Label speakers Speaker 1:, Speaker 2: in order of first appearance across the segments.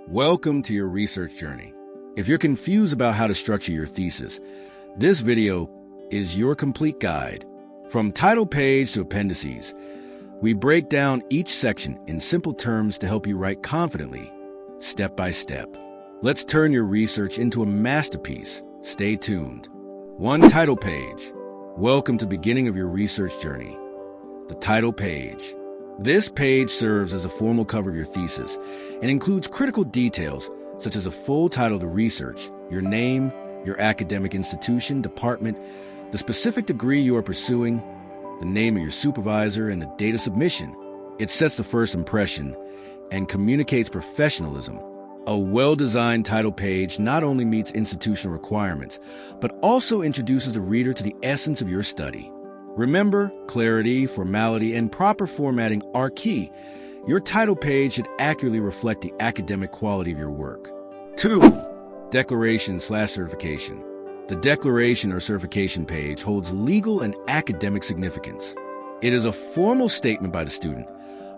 Speaker 1: Welcome to your research journey. If you're confused about how to structure your thesis, this video is your complete guide. From title page to appendices, we break down each section in simple terms to help you write confidently, step by step. Let's turn your research into a masterpiece. Stay tuned. 1. Title page. Welcome to the beginning of your research journey. The title page. This page serves as a formal cover of your thesis and includes critical details such as a full title of the research, your name, your academic institution, department, the specific degree you are pursuing, the name of your supervisor, and the date of submission. It sets the first impression and communicates professionalism. A well-designed title page not only meets institutional requirements, but also introduces the reader to the essence of your study. Remember, clarity, formality, and proper formatting are key. Your title page should accurately reflect the academic quality of your work. 2. Declaration/certification. The declaration or certification page holds legal and academic significance. It is a formal statement by the student,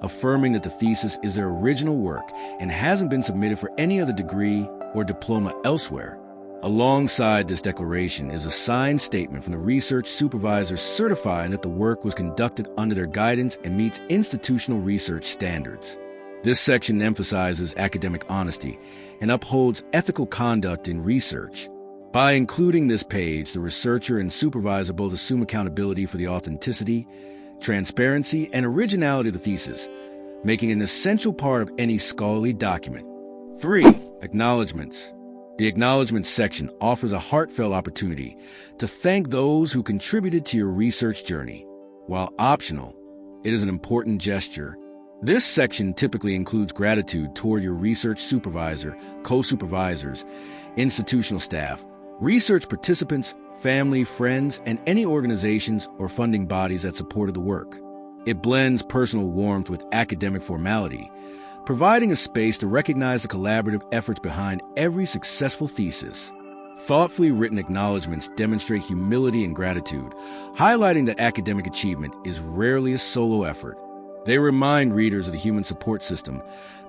Speaker 1: affirming that the thesis is their original work and hasn't been submitted for any other degree or diploma elsewhere. Alongside this declaration is a signed statement from the research supervisor certifying that the work was conducted under their guidance and meets institutional research standards. This section emphasizes academic honesty and upholds ethical conduct in research. By including this page, the researcher and supervisor both assume accountability for the authenticity, transparency, and originality of the thesis, making it an essential part of any scholarly document. 3. Acknowledgements. The acknowledgments section offers a heartfelt opportunity to thank those who contributed to your research journey. While optional, it is an important gesture. This section typically includes gratitude toward your research supervisor, co-supervisors, institutional staff, research participants, family, friends, and any organizations or funding bodies that supported the work. It blends personal warmth with academic formality, providing a space to recognize the collaborative efforts behind every successful thesis. Thoughtfully written acknowledgments demonstrate humility and gratitude, highlighting that academic achievement is rarely a solo effort. They remind readers of the human support system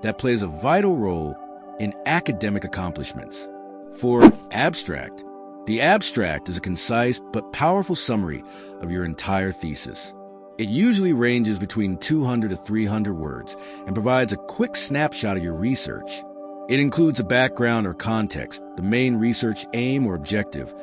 Speaker 1: that plays a vital role in academic accomplishments. 4. Abstract. The abstract is a concise but powerful summary of your entire thesis. It usually ranges between 200 to 300 words and provides a quick snapshot of your research. It includes a background or context, the main research aim or objective,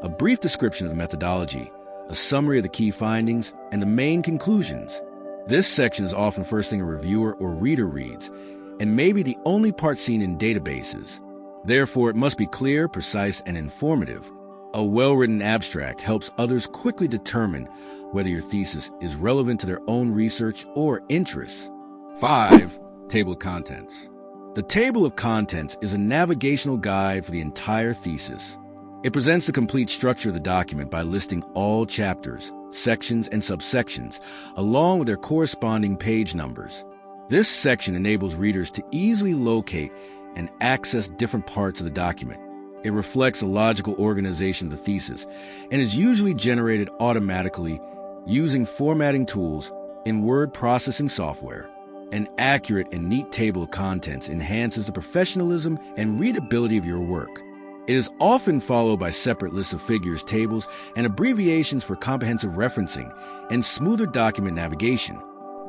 Speaker 1: a brief description of the methodology, a summary of the key findings, and the main conclusions. This section is often first thing a reviewer or reader reads, and may be the only part seen in databases. Therefore, it must be clear, precise, and informative. A well-written abstract helps others quickly determine whether your thesis is relevant to their own research or interests. 5. Table of contents. The table of contents is a navigational guide for the entire thesis. It presents the complete structure of the document by listing all chapters, sections, and subsections, along with their corresponding page numbers. This section enables readers to easily locate and access different parts of the document. It reflects a logical organization of the thesis and is usually generated automatically using formatting tools in word processing software. An accurate and neat table of contents enhances the professionalism and readability of your work. It is often followed by separate lists of figures, tables, and abbreviations for comprehensive referencing and smoother document navigation.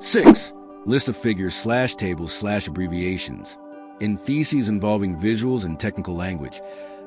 Speaker 1: 6. List of figures/tables/abbreviations. In theses involving visuals and technical language,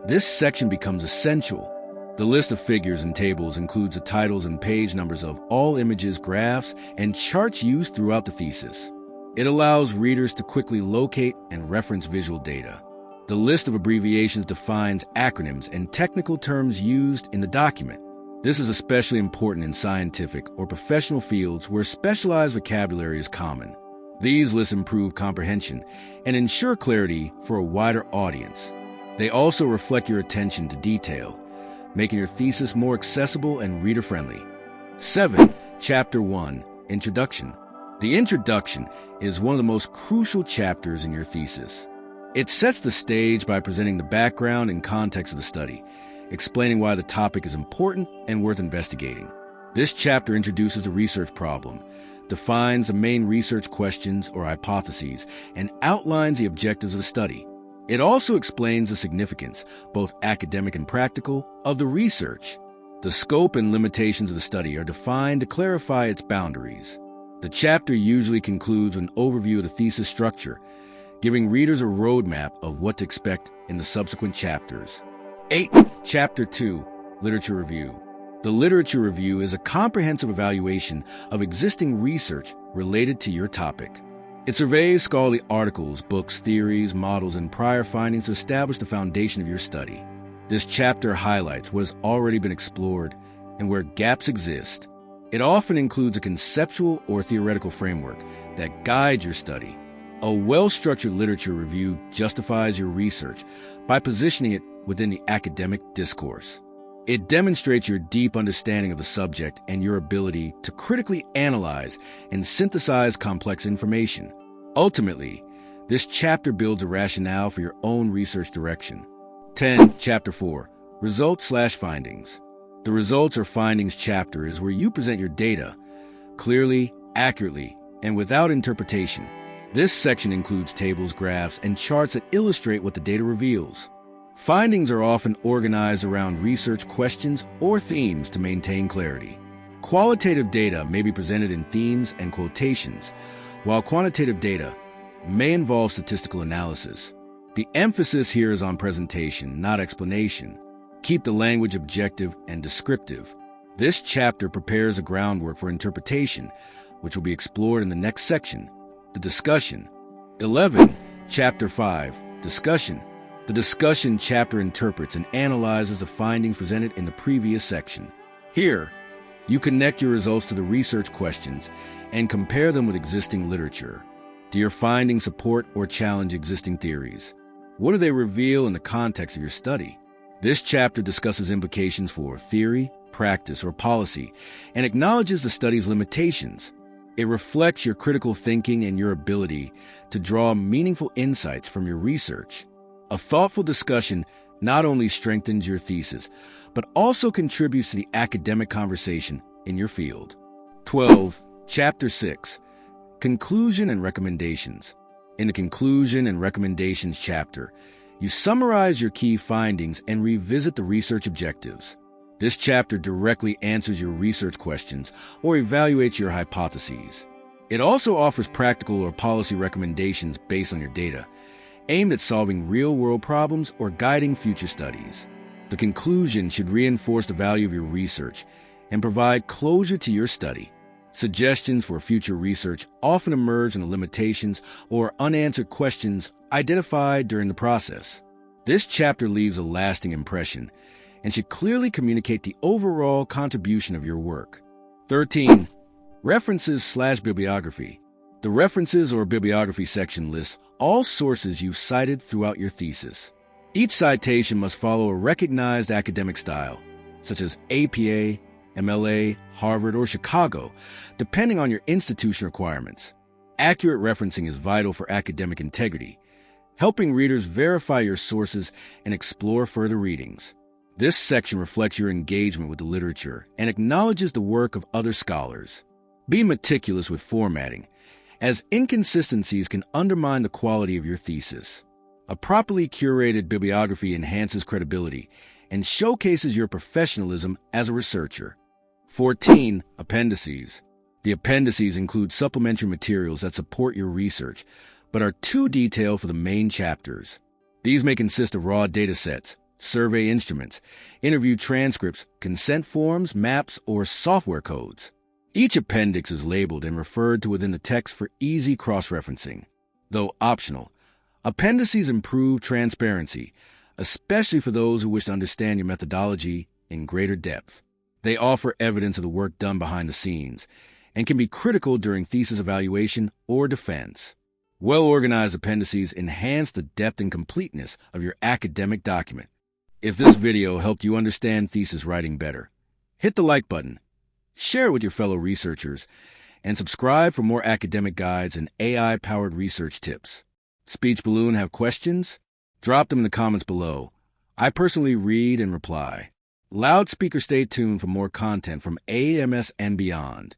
Speaker 1: this section becomes essential. The list of figures and tables includes the titles and page numbers of all images, graphs, and charts used throughout the thesis. It allows readers to quickly locate and reference visual data. The list of abbreviations defines acronyms and technical terms used in the document. This is especially important in scientific or professional fields where specialized vocabulary is common. These lists improve comprehension and ensure clarity for a wider audience. They also reflect your attention to detail, making your thesis more accessible and reader-friendly. 7. Chapter 1. Introduction. The introduction is one of the most crucial chapters in your thesis. It sets the stage by presenting the background and context of the study, explaining why the topic is important and worth investigating. This chapter introduces the research problem, defines the main research questions or hypotheses, and outlines the objectives of the study. It also explains the significance, both academic and practical, of the research. The scope and limitations of the study are defined to clarify its boundaries. The chapter usually concludes with an overview of the thesis structure, giving readers a roadmap of what to expect in the subsequent chapters. 8. Chapter 2, Literature Review. The literature review is a comprehensive evaluation of existing research related to your topic. It surveys scholarly articles, books, theories, models, and prior findings to establish the foundation of your study. This chapter highlights what has already been explored and where gaps exist. It often includes a conceptual or theoretical framework that guides your study. A well-structured literature review justifies your research by positioning it within the academic discourse. It demonstrates your deep understanding of the subject and your ability to critically analyze and synthesize complex information. Ultimately, this chapter builds a rationale for your own research direction. 10. Chapter 4, Results/Findings. The Results or Findings chapter is where you present your data clearly, accurately, and without interpretation. This section includes tables, graphs, and charts that illustrate what the data reveals. Findings are often organized around research questions or themes to maintain clarity. Qualitative data may be presented in themes and quotations, while quantitative data may involve statistical analysis. The emphasis here is on presentation, not explanation. Keep the language objective and descriptive. This chapter prepares the groundwork for interpretation, which will be explored in the next section, the discussion. 11. Chapter 5, Discussion. The discussion chapter interprets and analyzes the findings presented in the previous section. Here, you connect your results to the research questions and compare them with existing literature. Do your findings support or challenge existing theories? What do they reveal in the context of your study? This chapter discusses implications for theory, practice, or policy, and acknowledges the study's limitations. It reflects your critical thinking and your ability to draw meaningful insights from your research. A thoughtful discussion not only strengthens your thesis, but also contributes to the academic conversation in your field. 12. Chapter 6, Conclusion and Recommendations. In the Conclusion and Recommendations chapter, you summarize your key findings and revisit the research objectives. This chapter directly answers your research questions or evaluates your hypotheses. It also offers practical or policy recommendations based on your data, aimed at solving real-world problems or guiding future studies. The conclusion should reinforce the value of your research and provide closure to your study. Suggestions for future research often emerge in the limitations or unanswered questions identified during the process. This chapter leaves a lasting impression and should clearly communicate the overall contribution of your work. 13. References/Bibliography. The References or Bibliography section lists all sources you've cited throughout your thesis. Each citation must follow a recognized academic style, such as APA, MLA, Harvard, or Chicago, depending on your institution requirements. Accurate referencing is vital for academic integrity, helping readers verify your sources and explore further readings. This section reflects your engagement with the literature and acknowledges the work of other scholars. Be meticulous with formatting, as inconsistencies can undermine the quality of your thesis. A properly curated bibliography enhances credibility and showcases your professionalism as a researcher. 14. Appendices. The appendices include supplementary materials that support your research, but are too detailed for the main chapters. These may consist of raw data sets, survey instruments, interview transcripts, consent forms, maps, or software codes. Each appendix is labeled and referred to within the text for easy cross-referencing. Though optional, appendices improve transparency, especially for those who wish to understand your methodology in greater depth. They offer evidence of the work done behind the scenes and can be critical during thesis evaluation or defense. Well-organized appendices enhance the depth and completeness of your academic document. If this video helped you understand thesis writing better, hit the like button, share it with your fellow researchers, and subscribe for more academic guides and AI-powered research tips. Speech Balloon have questions? Drop them in the comments below. I personally read and reply. Loudspeaker, stay tuned for more content from AMS and beyond.